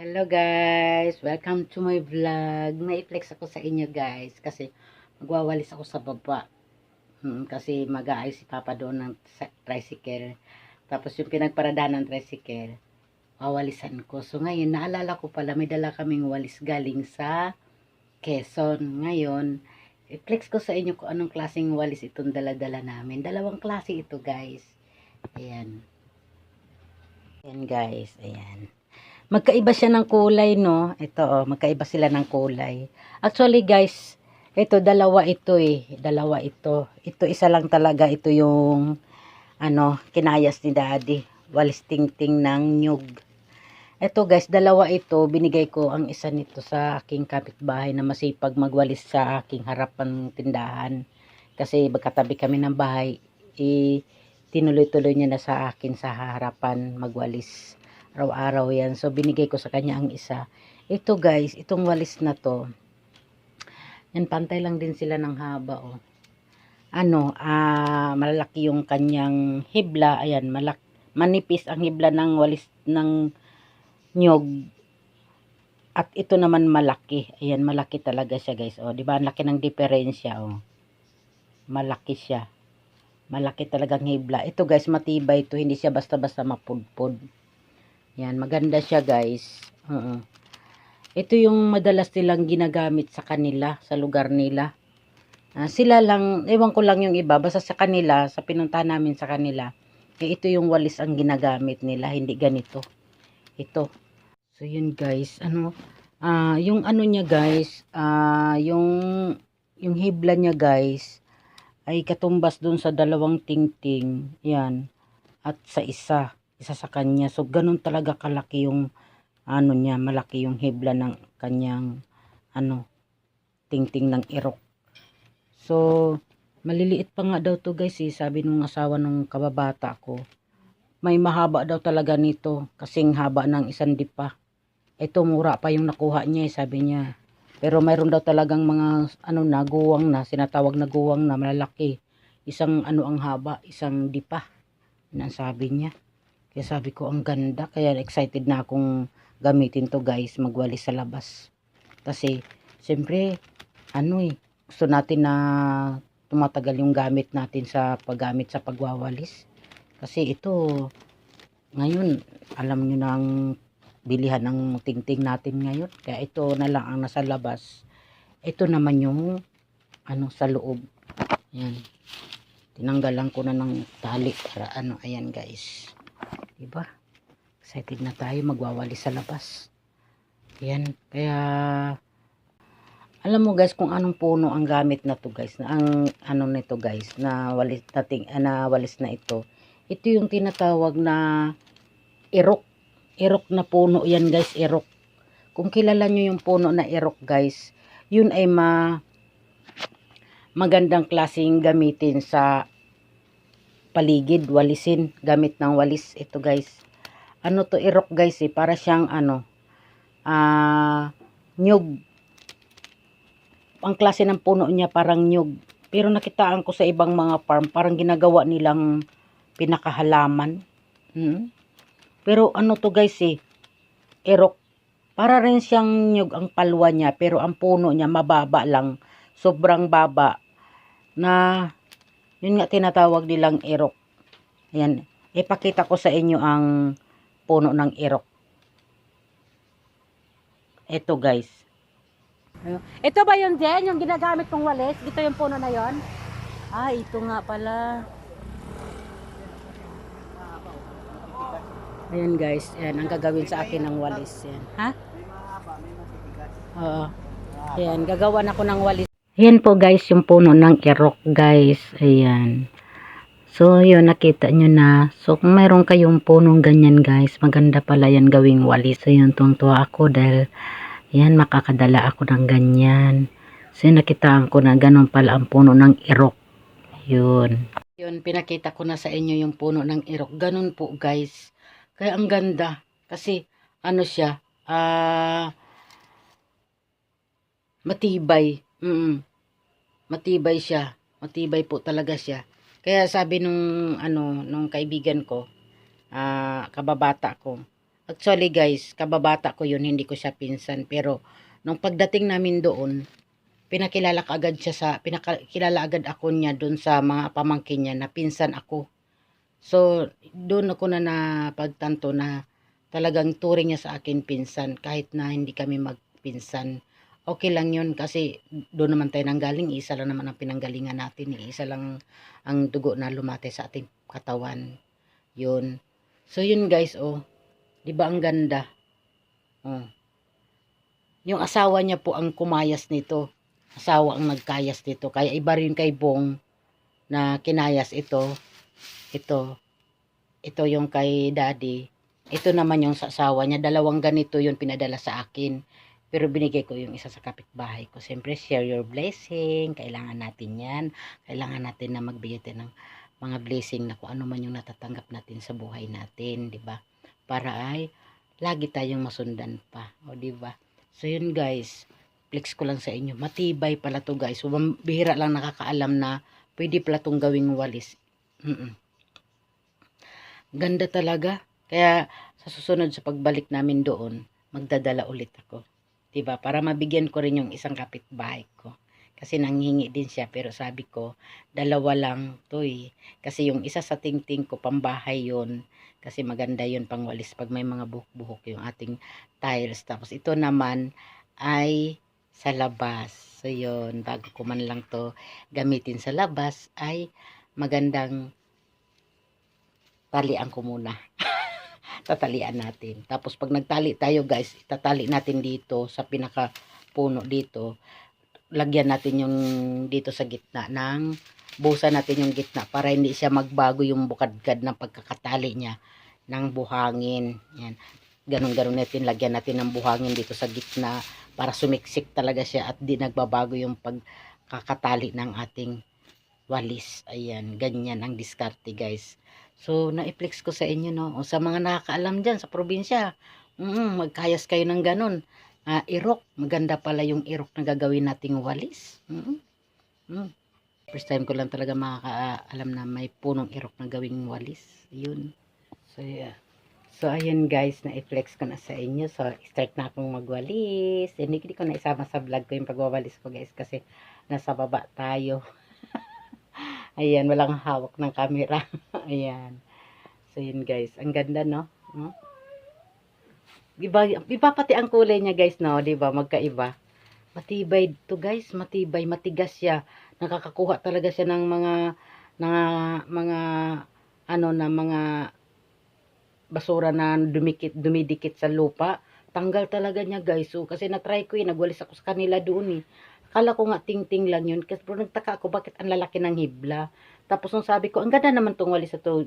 Hello guys! Welcome to my vlog. Na-flex ako sa inyo guys kasi magwawalis ako sa baba. Kasi mag-aayos si Papa doon ng tricycle. Tapos yung pinagparadahan ng tricycle, wawalisan ko. So ngayon, naalala ko pala, may dala kaming walis galing sa Quezon. Ngayon, i-flex ko sa inyo kung anong klaseng walis itong dala-dala namin. Dalawang klase ito guys. Ayan. Ayan guys, ayan. Magkaiba siya ng kulay, no? Ito, oh, magkaiba sila ng kulay. Actually, guys, ito, dalawa ito eh. Dalawa ito. Ito, isa lang talaga. Ito yung, kinayas ni Daddy. Walis ting-ting ng nyug. Ito, guys, dalawa ito. Binigay ko ang isa nito sa aking kapitbahay na masipag magwalis sa aking harapan tindahan. Kasi magkatabi kami ng bahay. Tinuloy-tuloy niya na sa akin sa harapan magwalis. Araw-araw yan. So, binigay ko sa kanya ang isa. Ito guys, itong walis na to. Yan, pantay lang din sila ng haba, oh. Malaki yung kanyang hibla. Ayan, manipis ang hibla ng walis ng nyog. At ito naman malaki. Ayan, malaki talaga siya guys. Oh, di ba? Ang laki ng diferensya, oh. Malaki siya. Malaki talagang hibla. Ito guys, matibay ito. Hindi siya basta-basta mapudpud. Yan, maganda siya guys. Ito yung madalas nilang ginagamit sa kanila, sa lugar nila. Sila lang, ewan ko lang yung iba, basta sa kanila, sa pinunta namin sa kanila, ito yung walis ang ginagamit nila, hindi ganito. Ito. So yun guys, yung niya guys, yung hibla niya guys, ay katumbas dun sa dalawang tingting, yan, at sa isa sa kanya. So, ganun talaga kalaki yung, niya, malaki yung hibla ng kanyang, tingting ng irok. So, maliliit pa nga daw to guys eh, sabi nung asawa nung kababata ko. May mahaba daw talaga nito, kasing haba ng isang dipa. Ito, mura pa yung nakuha niya eh, sabi niya. Pero mayroon daw talagang mga, guwang na, sinatawag na guwang na malalaki. Isang, ang haba, isang dipa. Yan ang sabi niya. Kaya sabi ko, ang ganda. Kaya excited na akong gamitin to guys, magwalis sa labas. Kasi, siyempre, gusto natin na tumatagal yung gamit natin sa paggamit sa pagwawalis. Kasi ito, ngayon, alam nyo na ang bilihan ng tingting natin ngayon. Kaya ito na lang ang nasa labas. Ito naman yung, sa loob. Yan. Tinanggalan ko na ng tali para ayan guys. Diba? Excited na tayo magwawalis sa labas. Yan. Kaya, alam mo guys kung anong puno ang gamit na to guys. Na ang nito guys, na walis na ito. Ito yung tinatawag na irok. Irok na puno yan guys, irok. Kung kilala nyo yung puno na irok guys, yun ay magandang klaseng gamitin sa paligid, walisin, gamit ng walis. Ito guys, to irok guys eh, para siyang nyug. Ang klase ng puno niya parang nyug, pero nakitaan ko sa ibang mga farm parang ginagawa nilang pinakahalaman. Pero to guys eh, irok, para rin siyang nyug ang palwa niya, pero ang puno niya mababa lang, sobrang baba na yun nga tinatawag nilang irok. Ayan. Ipakita ko sa inyo ang puno ng irok. Ito guys. Ito ba yun Jen? Yung ginagamit kong walis? Ito yung puno na yon? Ito nga pala. Ayan guys. Ayan ang gagawin sa akin ng walis. Ayan. Ha? Oo. Ayan. Gagawan ako ng walis. Ayan po guys, yung puno ng irok guys. Ayan. So, yun, nakita nyo na. So, kung mayroon kayong punong ganyan guys, maganda pala yan gawing walis. So, yun, tungtuwa ako dahil, yan, makakadala ako ng ganyan. So, nakitaan ko na ganun pala ang puno ng irok. Yun. Yun, pinakita ko na sa inyo yung puno ng irok. Ganun po guys. Kaya ang ganda. Kasi, siya, matibay. Matibay siya. Matibay po talaga siya. Kaya sabi nung kaibigan ko, kababata ko, Actually guys, kababata ko yun, hindi ko siya pinsan. Pero, nung pagdating namin doon, pinakilala agad ako niya doon sa mga pamangkin niya na pinsan ako. So, doon ako na napagtanto na talagang turing niya sa akin pinsan kahit na hindi kami magpinsan. Okay lang yun kasi doon naman tayo nanggaling, isa lang naman ang pinanggalingan natin, isa lang ang dugo na lumate sa ating katawan. Yun. So, yun guys, oh. 'Di ba ang ganda? Oh. Yung asawa niya po ang kumayas nito. Asawa ang nagkayas nito. Kaya iba rin kay Bong na kinayas ito. Ito. Ito yung kay Daddy. Ito naman yung sa asawa niya. Dalawang ganito yung pinadala sa akin. Pero binigay ko yung isa sa kapitbahay ko. Siyempre, share your blessing. Kailangan natin yan. Kailangan natin na magbigay tayo ng mga blessing na kung ano man yung natatanggap natin sa buhay natin. Diba? Para ay lagi tayong masundan pa. O diba? So yun guys. Flex ko lang sa inyo. Matibay pala to guys. So, bihira lang nakakaalam na pwede pala tong gawing walis. Ganda talaga. Kaya sa susunod sa pagbalik namin doon, magdadala ulit ako. 'Di ba? Para mabigyan ko rin yung isang kapitbahay ko. Kasi nanghingi din siya pero sabi ko, dalawa lang 'to eh. Kasi yung isa sa tingting ko pambahay 'yon. Kasi maganda 'yon pangwalis pag may mga buhok-buhok yung ating tiles. Tapos ito naman ay sa labas. So 'yon, bago ko man lang 'to gamitin sa labas ay magandang talian ko muna. Tatalian natin. Tapos pag nagtali tayo guys, itatali natin dito sa pinaka puno dito. Lagyan natin yung dito sa gitna ng buhusan natin yung gitna para hindi siya magbago yung bukadkad ng pagkakatali niya ng buhangin. Yan. Ganun-ganun natin. Lagyan natin ng buhangin dito sa gitna para sumiksik talaga siya at di nagbabago yung pagkakatali ng ating walis. Ayan. Ganyan ang diskarte guys. So, na-flex ko sa inyo, no? O sa mga nakakaalam dyan sa probinsya, magkayas kayo ng ganun. Irok. Maganda pala yung irok na gagawin nating walis. First time ko lang talaga makakaalam na may punong irok na gawing walis. Yun. So, yeah. So, ayun guys, na-flex ko na sa inyo. So, start na akong magwalis. Hindi ko na isama sa vlog ko yung pagwawalis ko guys kasi nasa baba tayo. Ayan, walang hawak ng camera. Ayan. So, yun guys. Ang ganda, no? Iba pati ang kulay niya guys, no? Diba? Magkaiba. Matibay to guys. Matibay. Matigas siya. Nakakakuha talaga siya ng mga mga basura na dumidikit sa lupa. Tanggal talaga niya guys. So, kasi na-try ko nagwalis ako sa kanila doon Akala ko nga ting-ting lang yun. Kasi pero nagtaka ako bakit ang lalaki ng hibla. Tapos nung sabi ko, ang ganda naman tong walis ito.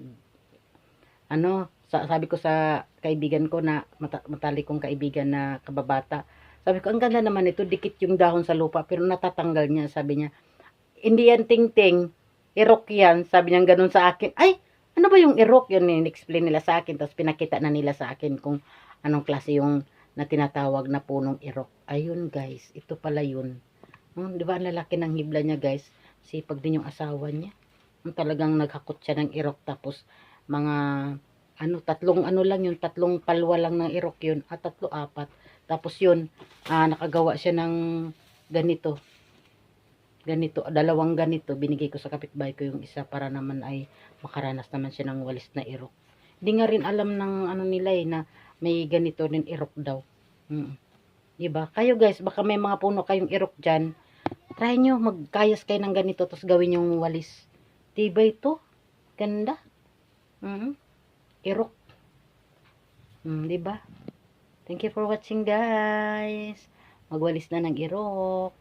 Sabi ko sa kaibigan ko na matali kong kaibigan na kababata. Sabi ko, ang ganda naman ito. Dikit yung dahon sa lupa pero natatanggal niya. Sabi niya, hindi yan ting-ting. Irok yan. Sabi niya ganun sa akin. Ay, ano ba yung irok? Yun in-explain nila sa akin. Tapos pinakita na nila sa akin kung anong klase yung na tinatawag na punong irok. Ayun guys, ito pala yun. Di ba ang lalaki ng hibla niya guys? Sipag din yung asawa niya. Talagang naghakot siya ng irok tapos mga tatlong lang yun, tatlong palwa lang ng irok yun, tatlo, apat. Tapos yun, nakagawa siya ng ganito, dalawang ganito, binigay ko sa kapitbahay ko yung isa para naman ay makaranas naman siya ng walis na irok. Hindi nga rin alam ng nila na may ganito rin irok daw. Diba? Kayo guys, baka may mga puno kayong irok dyan. Try nyo, magkayas kayo ng ganito, tapos gawin yung walis. Tibay ito. Ganda. Irok. Diba? Thank you for watching guys. Magwalis na ng irok.